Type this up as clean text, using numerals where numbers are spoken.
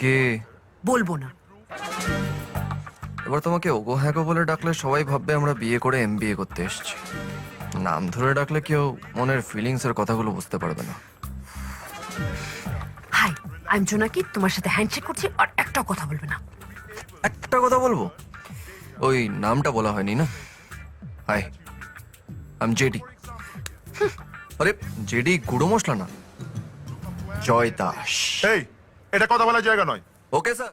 কে? বলবো না। এবার তোমাকে ওগো হ্যাগো বলে ডাকলে সবাই ভাববে আমরা বিয়ে করে এমবিএ করতে এসেছি। নাম ধরে ডাকলে কেউ মনের ফিলিংস এর কথাগুলো বুঝতে পারবে না। হাই, আই এম জোনাকি, তোমার সাথে হ্যান্ডশেক করছি আর একটাও কথা বলবে না। একটা কথা বলবো, ওই নামটা বলা হয়নি না। Hi, I am JD. আরে জেডি গুঁড়ো মশলা না, জয় দাস। এই, এটা কথা বলার জায়গা নয়। Okay sir.